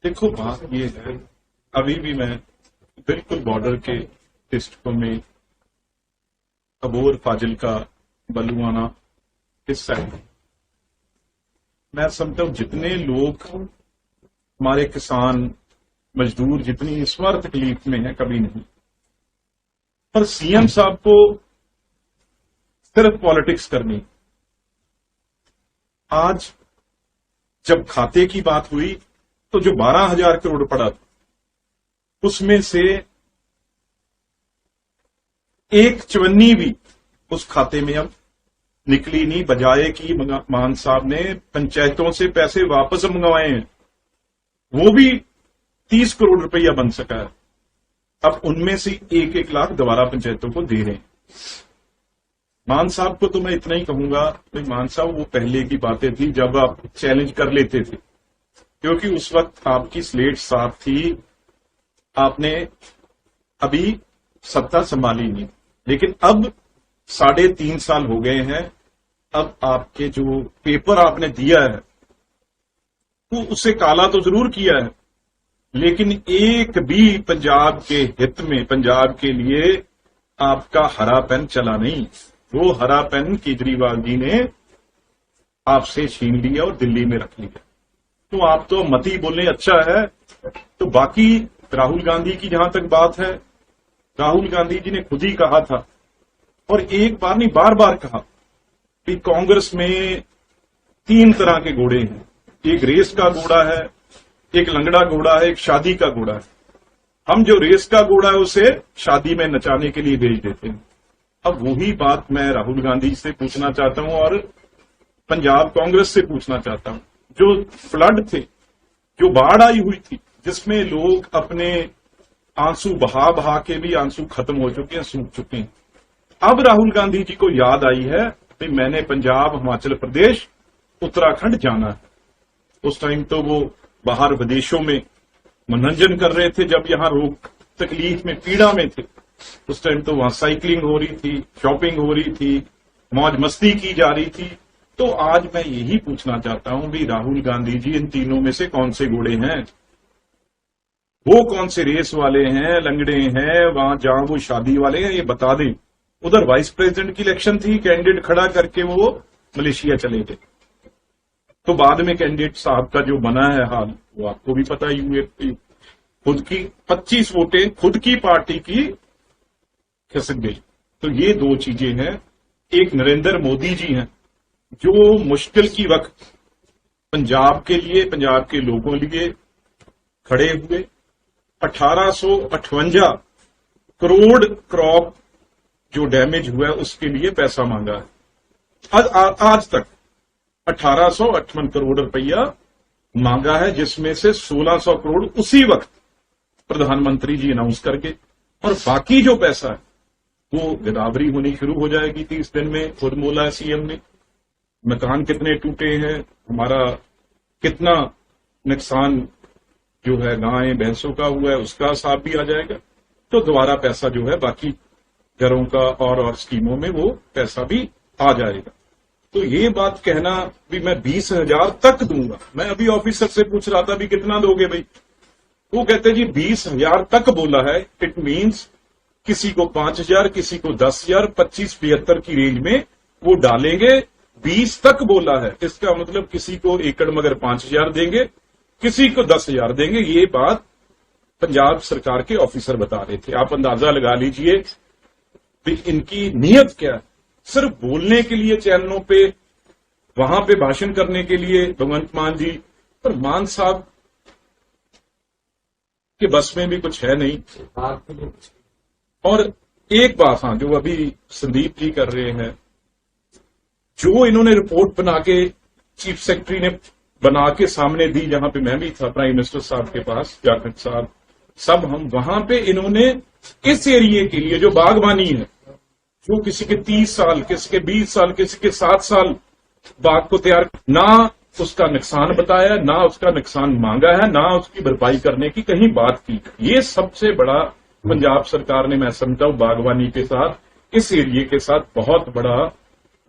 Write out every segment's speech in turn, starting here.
देखो, बात ये है, अभी भी मैं बिल्कुल बॉर्डर के डिस्ट्रिक्टों में अबोर, फाजिल्का, बलुआना इस साइड मैं समझता हूं जितने लोग हमारे किसान मजदूर जितनी इस बार तकलीफ में है कभी नहीं। पर सीएम साहब को सिर्फ पॉलिटिक्स करनी। आज जब खाते की बात हुई तो जो 12,000 करोड़ पड़ा था उसमें से एक चवन्नी भी उस खाते में अब निकली नहीं, बजाय कि मान साहब ने पंचायतों से पैसे वापस मंगवाए हैं, वो भी 30 करोड़ रुपया बन सका है। अब उनमें से 1-1 लाख दोबारा पंचायतों को दे रहे हैं। मान साहब को तो मैं इतना ही कहूंगा भाई, मान साहब वो पहले की बातें थी जब आप चैलेंज कर लेते थे, क्योंकि उस वक्त आपकी स्लेट साफ थी, आपने अभी सत्ता संभाली नहीं। लेकिन अब 3.5 साल हो गए हैं, अब आपके जो पेपर आपने दिया है वो उससे काला तो जरूर किया है, लेकिन एक भी पंजाब के हित में, पंजाब के लिए आपका हरा पेन चला नहीं। वो हरा पेन केजरीवाल जी ने आपसे छीन लिया और दिल्ली में रख लिया। तो आप तो मत ही बोलने अच्छा है। तो बाकी राहुल गांधी की जहां तक बात है, राहुल गांधी जी ने खुद ही कहा था, और एक बार नहीं बार बार कहा कि कांग्रेस में 3 तरह के घोड़े हैं। एक रेस का घोड़ा है, एक लंगड़ा घोड़ा है, एक शादी का घोड़ा है। हम जो रेस का घोड़ा है उसे शादी में नचाने के लिए भेज देते हैं। अब वही बात मैं राहुल गांधी से पूछना चाहता हूं और पंजाब कांग्रेस से पूछना चाहता हूं। जो फ्लड थे, जो बाढ़ आई हुई थी, जिसमें लोग अपने आंसू बहा बहा के भी आंसू खत्म हो चुके हैं, सूख चुके हैं। अब राहुल गांधी जी को याद आई है कि मैंने पंजाब, हिमाचल प्रदेश, उत्तराखंड जाना है। उस टाइम तो वो बाहर विदेशों में मनोरंजन कर रहे थे, जब यहां रोग तकलीफ में पीड़ा में थे। उस टाइम तो वहां साइकिलिंग हो रही थी, शॉपिंग हो रही थी, मौज मस्ती की जा रही थी। तो आज मैं यही पूछना चाहता हूं भी राहुल गांधी जी इन तीनों में से कौन से घोड़े हैं? वो कौन से रेस वाले हैं, लंगड़े हैं, वहां जहां वो शादी वाले हैं, ये बता दें। उधर वाइस प्रेसिडेंट की इलेक्शन थी, कैंडिडेट खड़ा करके वो मलेशिया चले गए। तो बाद में कैंडिडेट साहब का जो बना है हाल, वो आपको भी पता ही, खुद की 25 वोटें खुद की पार्टी की खिसक गई। तो ये 2 चीजें हैं। एक नरेंद्र मोदी जी हैं जो मुश्किल की वक्त पंजाब के लिए, पंजाब के लोगों लिए खड़े हुए। 1858 करोड़ क्रॉप जो डैमेज हुआ है उसके लिए पैसा मांगा है। आज तक 1858 करोड़ रुपया मांगा है, जिसमें से 1600 करोड़ उसी वक्त प्रधानमंत्री जी अनाउंस करके, और बाकी जो पैसा है वो गिरदावरी होनी शुरू हो जाएगी 30 दिन में। खुद बोला है सीएम ने, मकान कितने टूटे हैं, हमारा कितना नुकसान जो है गायें भैंसों का हुआ है, उसका हिसाब भी आ जाएगा। तो दोबारा पैसा जो है बाकी घरों का और स्कीमों में वो पैसा भी आ जाएगा। तो ये बात कहना भी मैं 20,000 तक दूंगा। मैं अभी ऑफिसर से पूछ रहा था भी कितना दोगे भाई, वो कहते जी 20,000 तक बोला है। इट मीन्स किसी को 5,000, किसी को 10,000, 25-75 की रेंज में वो डालेंगे। 20 तक बोला है, इसका मतलब किसी को एकड़ मगर 5,000 देंगे, किसी को 10,000 देंगे। ये बात पंजाब सरकार के ऑफिसर बता रहे थे। आप अंदाजा लगा लीजिए कि इनकी नीयत क्या है। सिर्फ बोलने के लिए चैनलों पे, वहां पे भाषण करने के लिए भगवंत मान जी, पर मान साहब के बस में भी कुछ है नहीं। और एक बात, हाँ, जो अभी संदीप जी कर रहे हैं, जो इन्होंने रिपोर्ट बना के चीफ सेक्रेटरी ने बना के सामने दी, जहां पे मैं भी था प्राइम मिनिस्टर साहब के पास, जाखड़ साहब, सब हम वहां पे, इन्होंने इस एरिए के लिए जो बागवानी है, जो किसी के 30 साल, किसी के 20 साल, किसी के 7 साल बाग को तैयार, ना उसका नुकसान बताया, ना उसका नुकसान मांगा है, ना उसकी भरपाई करने की कहीं बात की। ये सबसे बड़ा पंजाब सरकार ने, मैं समझता हूं, बागवानी के साथ, इस एरिए के साथ बहुत बड़ा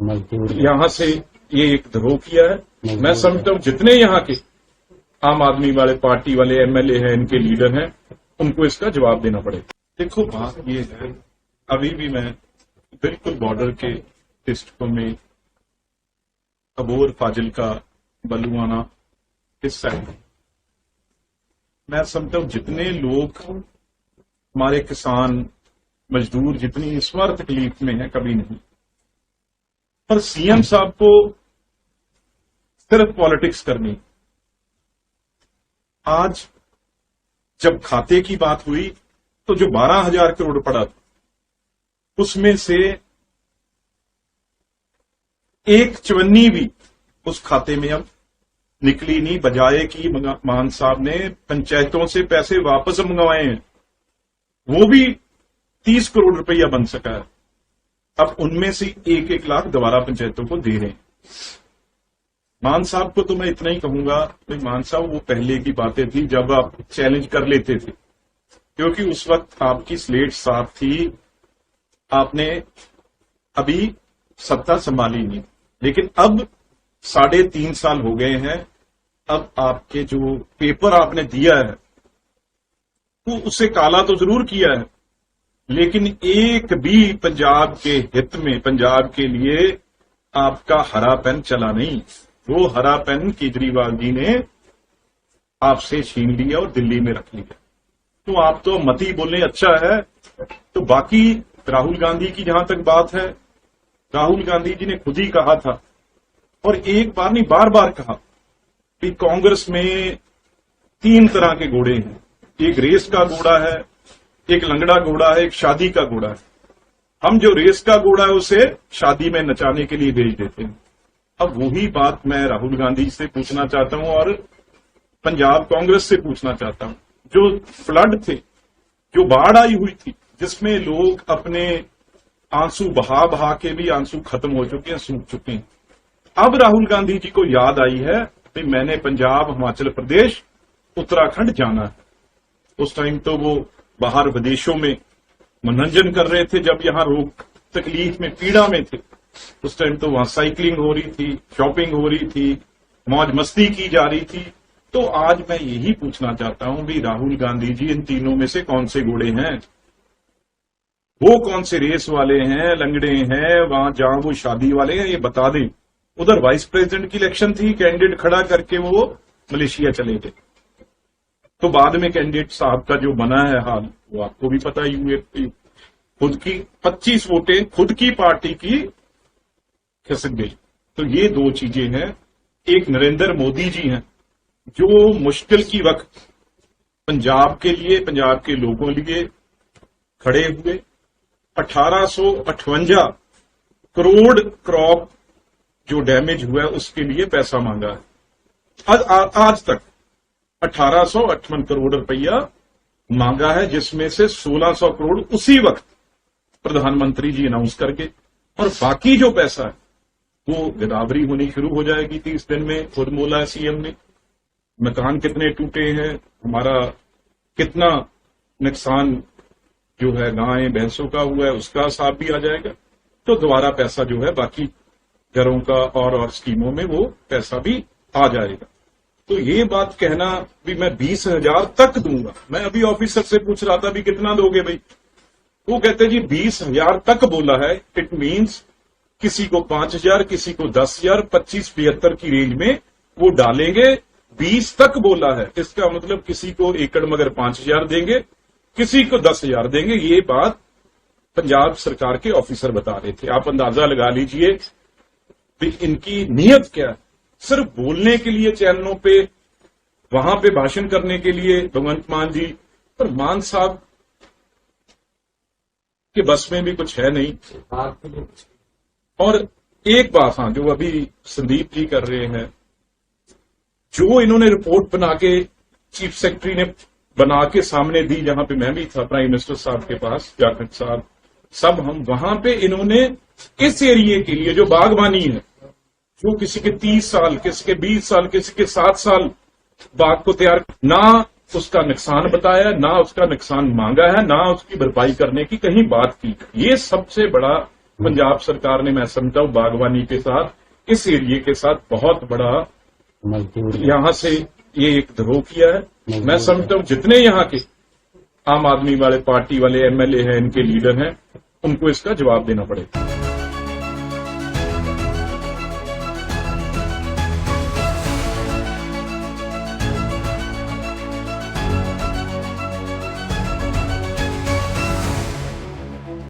यहां से ये एक धरोह किया है। मैं समझता हूं जितने यहां के आम आदमी वाले पार्टी वाले एमएलए हैं, इनके लीडर हैं, उनको इसका जवाब देना पड़ेगा। देखो बात ये है, अभी भी मैं बिल्कुल बॉर्डर के डिस्ट्रिक्टों में अबोर, फाजिल्का, बलुआना हिस्सा है। मैं समझता हूं जितने लोग हमारे किसान मजदूर जितनी इस बार तकलीफ में है कभी नहीं, पर सीएम साहब को सिर्फ पॉलिटिक्स करनी। आज जब खाते की बात हुई तो जो 12,000 करोड़ पड़ा था उसमें से एक चवन्नी भी उस खाते में अब निकली नहीं, बजाय कि मान साहब ने पंचायतों से पैसे वापस मंगवाए हैं, वो भी 30 करोड़ रुपया बन सका है। अब उनमें से 1-1 लाख दोबारा पंचायतों को दे रहे हैं। मान साहब को तो मैं इतना ही कहूंगा कि मान साहब वो पहले की बातें थी जब आप चैलेंज कर लेते थे, क्योंकि उस वक्त आपकी स्लेट साफ थी, आपने अभी सत्ता संभाली नहीं। लेकिन अब 3.5 साल हो गए हैं, अब आपके जो पेपर आपने दिया है तो उससे काला तो जरूर किया है, लेकिन एक भी पंजाब के हित में, पंजाब के लिए आपका हरा पेन चला नहीं। वो हरा पेन केजरीवाल जी ने आपसे छीन लिया और दिल्ली में रख लिया। तो आप तो मती बोलने अच्छा है। तो बाकी राहुल गांधी की जहां तक बात है, राहुल गांधी जी ने खुद ही कहा था, और एक बार नहीं बार बार कहा कि कांग्रेस में 3 तरह के घोड़े हैं, एक रेस का घोड़ा है, एक लंगड़ा घोड़ा है, एक शादी का घोड़ा है। हम जो रेस का घोड़ा है उसे शादी में नचाने के लिए भेज देते हैं। अब वही बात मैं राहुल गांधी से पूछना चाहता हूं और पंजाब कांग्रेस से पूछना चाहता हूं। जो फ्लड थे, जो बाढ़ आई हुई थी, जिसमें लोग अपने आंसू बहा बहा के भी आंसू खत्म हो चुके हैं, सूख चुके हैं। अब राहुल गांधी जी को याद आई है कि मैंने पंजाब, हिमाचल प्रदेश, उत्तराखंड जाना है। उस टाइम तो वो बाहर विदेशों में मनोरंजन कर रहे थे, जब यहां रोग तकलीफ में पीड़ा में थे। उस टाइम तो वहां साइकिलिंग हो रही थी, शॉपिंग हो रही थी, मौज मस्ती की जा रही थी। तो आज मैं यही पूछना चाहता हूं भी राहुल गांधी जी इन तीनों में से कौन से घोड़े हैं? वो कौन से रेस वाले हैं, लंगड़े हैं, वहां जहां वो शादी वाले हैं, ये बता दें। उधर वाइस प्रेसिडेंट की इलेक्शन थी, कैंडिडेट खड़ा करके वो मलेशिया चले गए। तो बाद में कैंडिडेट साहब का जो बना है हाल, वो आपको भी पता ही हुए। खुद की 25 वोटें खुद की पार्टी की खिसक गई। तो ये 2 चीजें हैं। एक नरेंद्र मोदी जी हैं जो मुश्किल की वक्त पंजाब के लिए, पंजाब के लोगों के लिए खड़े हुए। 1858 करोड़ क्रॉप जो डैमेज हुआ है उसके लिए पैसा मांगा है। आज तक 1858 करोड़ रुपया मांगा है, जिसमें से 1600 करोड़ उसी वक्त प्रधानमंत्री जी अनाउंस करके, और बाकी जो पैसा है वो गिरावरी होनी शुरू हो जाएगी 30 दिन में। खुद बोला है सीएम ने, मकान कितने टूटे हैं, हमारा कितना नुकसान जो है गायें भैंसों का हुआ है, उसका हिसाब भी आ जाएगा। तो दोबारा पैसा जो है बाकी घरों का और स्कीमों में वो पैसा भी आ जाएगा। तो ये बात कहना भी मैं 20,000 तक दूंगा। मैं अभी ऑफिसर से पूछ रहा था भी कितना दोगे भाई, वो कहते जी 20,000 तक बोला है। इट मीन्स किसी को 5,000, किसी को 10,000, 25-75 की रेंज में वो डालेंगे। 20 तक बोला है, इसका मतलब किसी को एकड़ मगर 5,000 देंगे, किसी को 10,000 देंगे। ये बात पंजाब सरकार के ऑफिसर बता रहे थे। आप अंदाजा लगा लीजिए भी इनकी नीयत क्या है। सिर्फ बोलने के लिए चैनलों पे, वहां पे भाषण करने के लिए भगवंत मान जी, पर मान साहब के बस में भी कुछ है नहीं। और एक बात, हाँ, जो अभी संदीप जी कर रहे हैं, जो इन्होंने रिपोर्ट बना के चीफ सेक्रेटरी ने बना के सामने दी, जहां पे मैं भी था प्राइम मिनिस्टर साहब के पास, जाखड़ साहब, सब हम वहां पे इन्होंने इस एरिया के लिए जो बागवानी है, जो किसी के 30 साल, किसी के 20 साल, किसी के 7 साल बाग को तैयार, ना उसका नुकसान बताया, ना उसका नुकसान मांगा है, ना उसकी भरपाई करने की कहीं बात की। ये सबसे बड़ा पंजाब सरकार ने, मैं समझता हूं, बागवानी के साथ, इस एरिया के साथ बहुत बड़ा मजदूर यहां से ये एक धरोह किया है। मैं समझता हूं जितने यहाँ के आम आदमी वाले पार्टी वाले एमएलए हैं, इनके लीडर हैं, उनको इसका जवाब देना पड़ेगा।